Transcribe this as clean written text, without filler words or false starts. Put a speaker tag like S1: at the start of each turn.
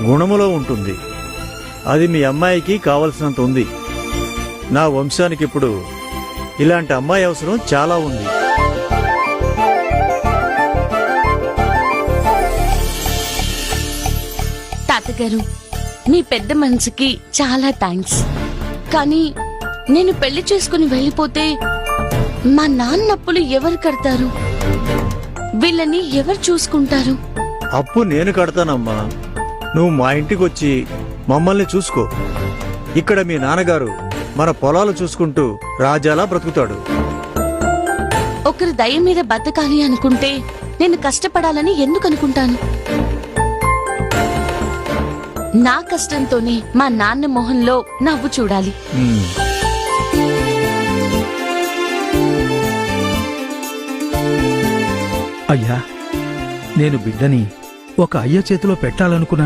S1: గుణములో ఉంటుంది. అది మీ అమ్మాయికి కావలసినంత ఉంది. నా వంశానికి ఇప్పుడు ఇలాంటి అమ్మాయి అవసరం చాలా ఉంది.
S2: తాతగారు, మీ పెద్ద మనసుకి చాలా థ్యాంక్స్. కానీ నేను పెళ్లి చేసుకుని వెళ్ళిపోతే మా నాన్న అప్పులు ఎవరు కడతారు? వీళ్ళని ఎవరు చూసుకుంటారు?
S1: అప్పు నేను కడతానమ్మా. నువ్వు మా ఇంటికి వచ్చి మమ్మల్ని చూసుకో. ఇక్కడ మీ నాన్నగారు మన పొలాలు చూసుకుంటూ రాజాలా బ్రతుకుతాడు.
S2: ఒకరి దయ మీద బతకాలి అనుకుంటే నేను కష్టపడాలని ఎందుకు అనుకుంటాను? నా కష్టంతోనే మా నాన్న మొహంలో నవ్వు చూడాలి.
S3: అయ్యా, నేను బిడ్డని ఒక అయ్య చేతిలో పెట్టాలనుకున్నాను.